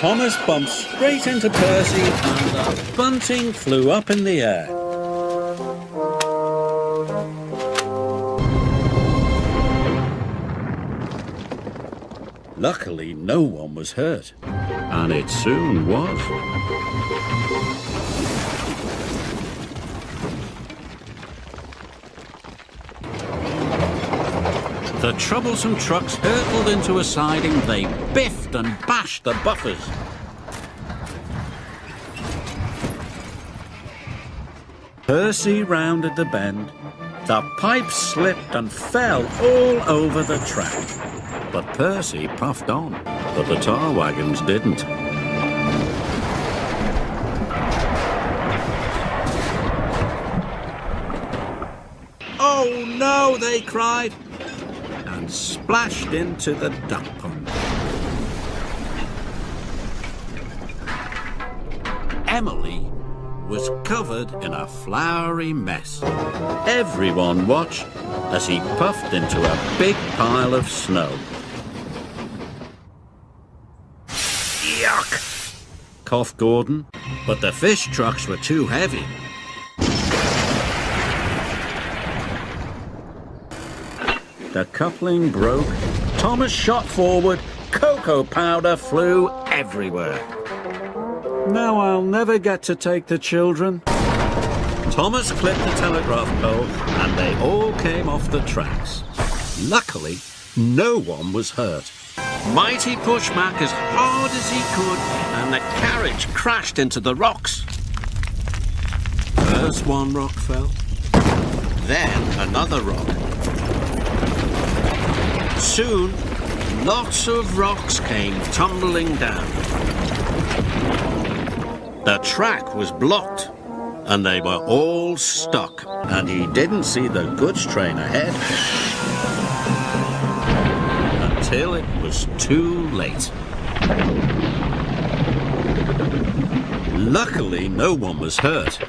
Thomas bumped straight into Percy and the bunting flew up in the air. Luckily, no one was hurt, and it soon was. The troublesome trucks hurtled into a siding. They biffed and bashed the buffers. Percy rounded the bend. The pipe slipped and fell all over the track. But Percy puffed on, but the tar wagons didn't. "Oh no!" they cried, and splashed into the duck pond. Emily was covered in a floury mess. Everyone watched as he puffed into a big pile of snow. "Yuck!" coughed Gordon, but the fish trucks were too heavy. The coupling broke. Thomas shot forward. Cocoa powder flew everywhere. Now I'll never get to take the children. Thomas clipped the telegraph pole and they all came off the tracks. Luckily, no one was hurt. Mighty pushed back as hard as he could and the carriage crashed into the rocks. First one rock fell, then another rock. Soon, lots of rocks came tumbling down. The track was blocked, and they were all stuck, and he didn't see the goods train ahead until it was too late. Luckily, no one was hurt,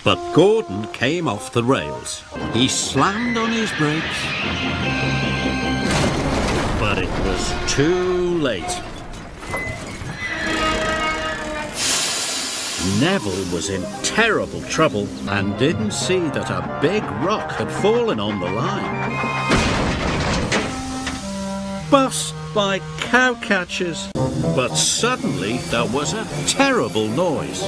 but Gordon came off the rails. He slammed on his brakes, but it was too late. Neville was in terrible trouble and didn't see that a big rock had fallen on the line. Bust by cowcatchers. But suddenly there was a terrible noise.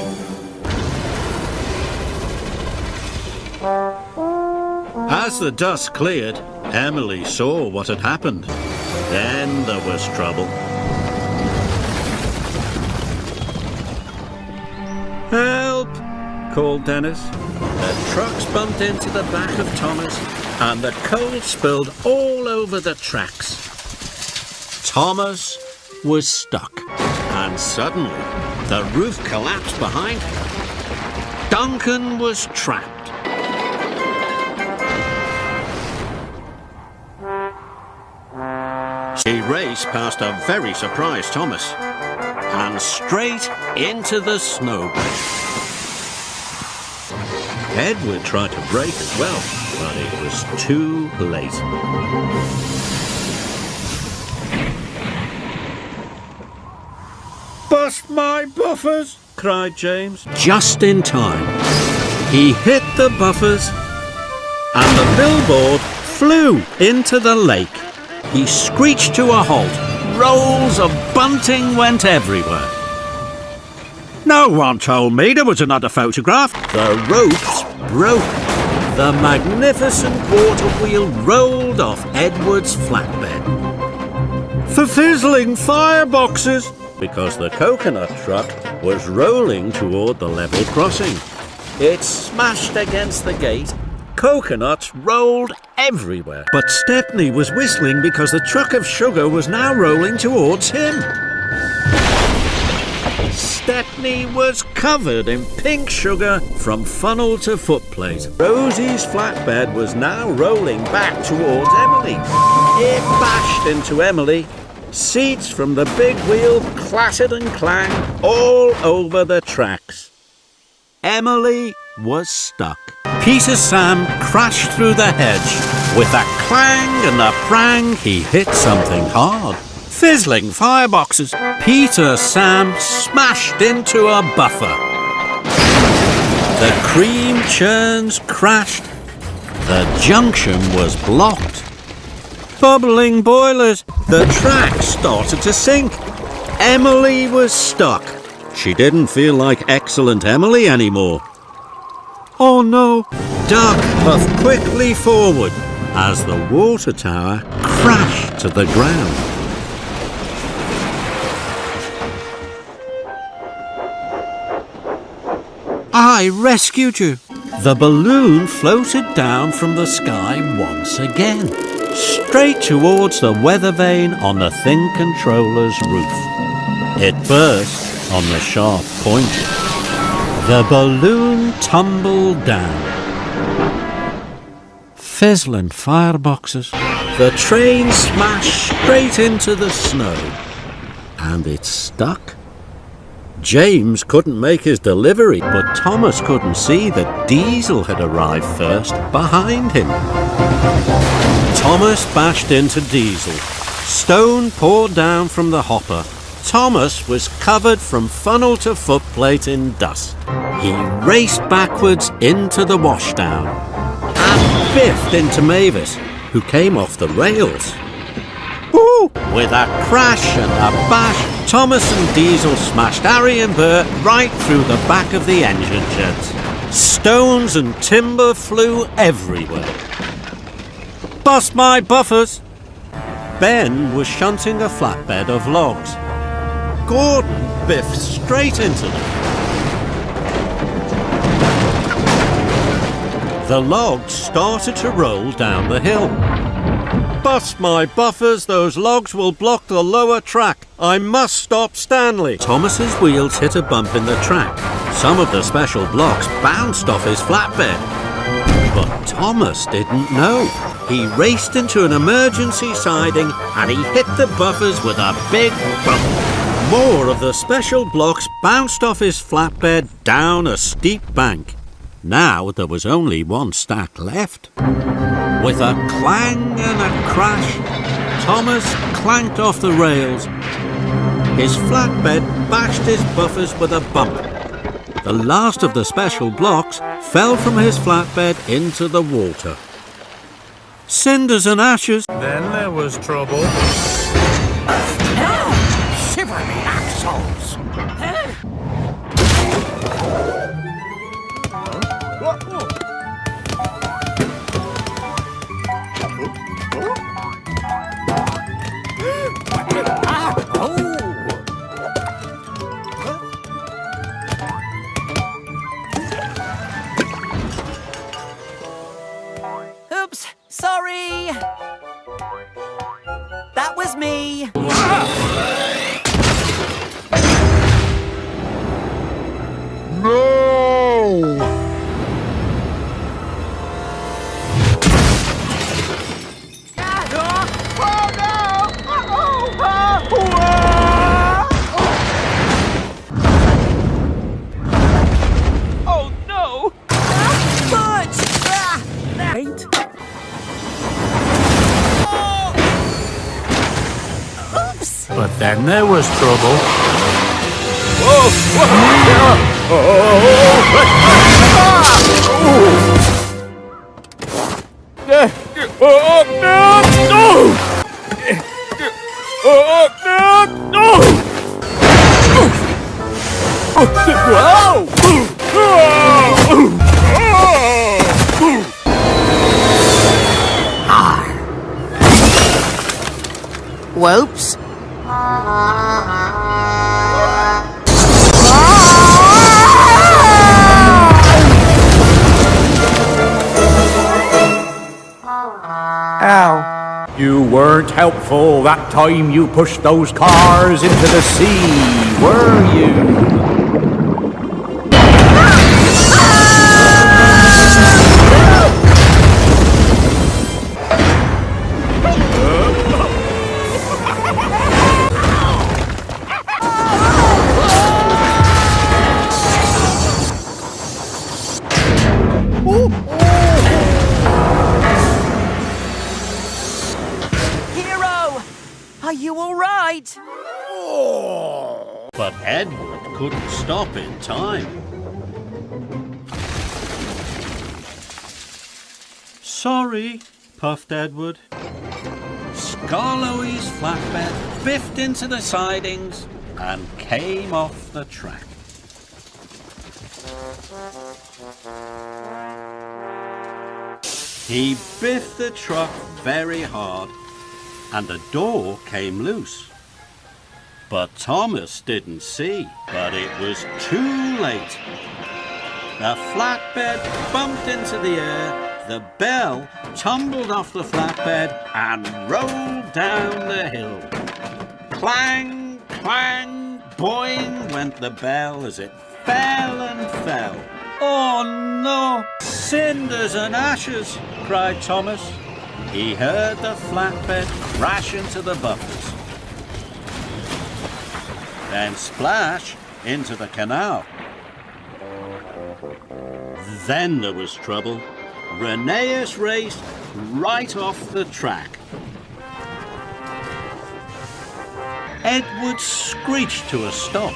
As the dust cleared, Emily saw what had happened. Then there was trouble. "Help!" called Dennis. The trucks bumped into the back of Thomas and the coal spilled all over the tracks. Thomas was stuck and suddenly the roof collapsed behind him. Duncan was trapped. He raced past a very surprised Thomas and straight into the snowbank. Edward tried to brake as well, but it was too late. "Bust my buffers!" cried James. Just in time. He hit the buffers and the billboard flew into the lake. He screeched to a halt. Rolls of bunting went everywhere. "No one told me there was another photograph." The ropes broke. The magnificent water wheel rolled off Edward's flatbed. "For fizzling fireboxes!" because the coconut truck was rolling toward the level crossing. It smashed against the gate. Coconuts rolled everywhere. But Stepney was whistling because the truck of sugar was now rolling towards him. Stepney was covered in pink sugar from funnel to footplate. Rosie's flatbed was now rolling back towards Emily. It bashed into Emily. Seats from the big wheel clattered and clanged all over the tracks. Emily was stuck. Peter Sam crashed through the hedge. With a clang and a prang, he hit something hard. fizzling fireboxes. Peter Sam smashed into a buffer. The cream churns crashed. The junction was blocked. Bubbling boilers. The track started to sink. Emily was stuck. She didn't feel like excellent Emily anymore. Oh no! Duck puffed quickly forward as the water tower crashed to the ground. I rescued you. The balloon floated down from the sky once again, straight towards the weather vane on the thin controller's roof. It burst on the sharp point. The balloon tumbled down. Fizzling fireboxes. The train smashed straight into the snow. And it stuck. James couldn't make his delivery, but Thomas couldn't see that Diesel had arrived first behind him. Thomas bashed into Diesel. Stone poured down from the hopper. Thomas was covered from funnel to footplate in dust. He raced backwards into the washdown and biffed into Mavis, who came off the rails. Ooh! With a crash and a bash, Thomas and Diesel smashed Harry and Bert right through the back of the engine sheds. Stones and timber flew everywhere. Bust my buffers! Ben was shunting a flatbed of logs. Gordon biffed straight into them. The logs started to roll down the hill. Bust my buffers, those logs will block the lower track. I must stop Stanley. Thomas's wheels hit a bump in the track. Some of the special blocks bounced off his flatbed. But Thomas didn't know. He raced into an emergency siding and he hit the buffers with a big bump. More of the special blocks bounced off his flatbed down a steep bank. Now there was only one stack left. With a clang and a crash, Thomas clanked off the rails. His flatbed bashed his buffers with a bump. The last of the special blocks fell from his flatbed into the water. Cinders and ashes. Then there was trouble. Shiver me axles! Oops, sorry! That was me! No! Oh no! Fudge! Eight? Oops! But then there was trouble. Whoops! Ow. You weren't helpful that time you pushed those cars into the sea, were you? Hero! Are you alright? Edward couldn't stop in time. Sorry, puffed Edward. Skarloey's flatbed biffed into the sidings and came off the track. He biffed the truck very hard and the door came loose. But Thomas didn't see, but it was too late. The flatbed bumped into the air, the bell tumbled off the flatbed and rolled down the hill. Clang, clang, boing went the bell as it fell and fell. Oh no! Cinders and ashes! Cried Thomas. He heard the flatbed crash into the buffers. Then splash into the canal. Then there was trouble. Rheneas raced right off the track. Edward screeched to a stop,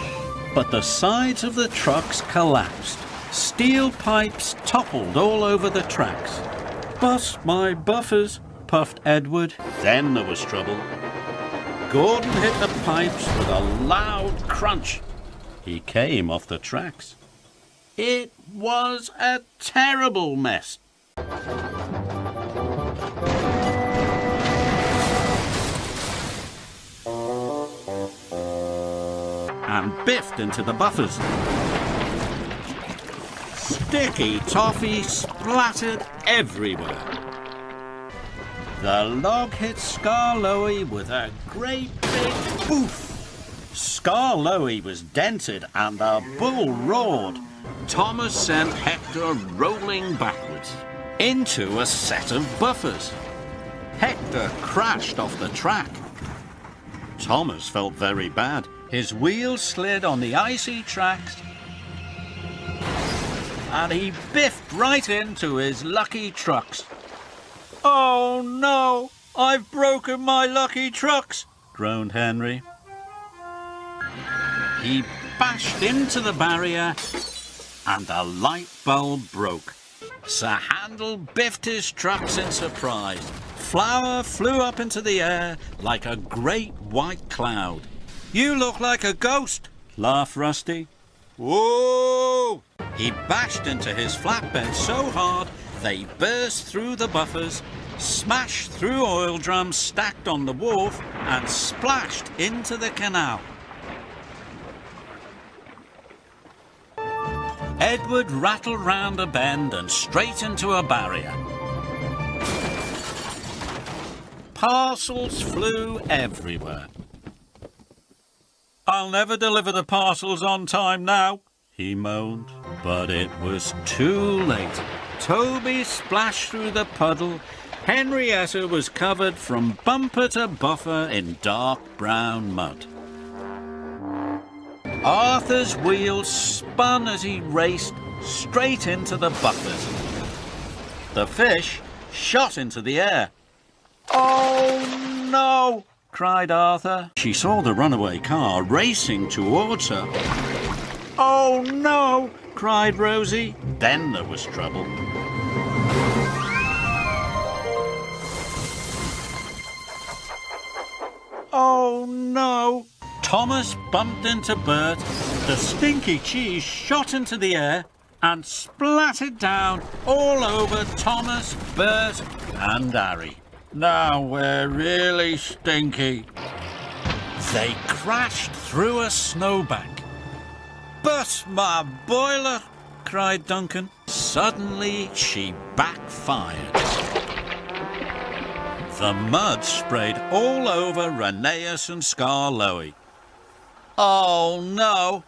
but the sides of the trucks collapsed. Steel pipes toppled all over the tracks. Bust my buffers, puffed Edward. Then there was trouble. Gordon hit the pipes with a loud crunch. He came off the tracks. It was a terrible mess. And biffed into the buffers. Sticky toffee splattered everywhere. The log hit Skarloey with a great big boof. Skarloey was dented and the bull roared. Thomas sent Hector rolling backwards into a set of buffers. Hector crashed off the track. Thomas felt very bad. His wheels slid on the icy tracks and he biffed right into his lucky trucks. Oh no, I've broken my lucky trucks, groaned Henry. He bashed into the barrier and the light bulb broke. Sir Handel biffed his trucks in surprise. Flour flew up into the air like a great white cloud. You look like a ghost, laughed Rusty. Whoa! He bashed into his flatbed so hard they burst through the buffers, smashed through oil drums stacked on the wharf and splashed into the canal. Edward rattled round a bend and straight into a barrier. Parcels flew everywhere. I'll never deliver the parcels on time now, he moaned. But it was too late. Toby splashed through the puddle. Henrietta was covered from bumper to buffer in dark brown mud. Arthur's wheels spun as he raced straight into the buffers. The fish shot into the air. Oh no! Cried Arthur. She saw the runaway car racing towards her. Oh no! Cried Rosie. Then there was trouble. Oh no! Thomas bumped into Bert. The stinky cheese shot into the air and splattered down all over Thomas, Bert and Harry. Now we're really stinky. They crashed through a snowbank. But my boiler, cried Duncan. Suddenly she backfired. The mud sprayed all over Rheneas and Skarloey. Oh no!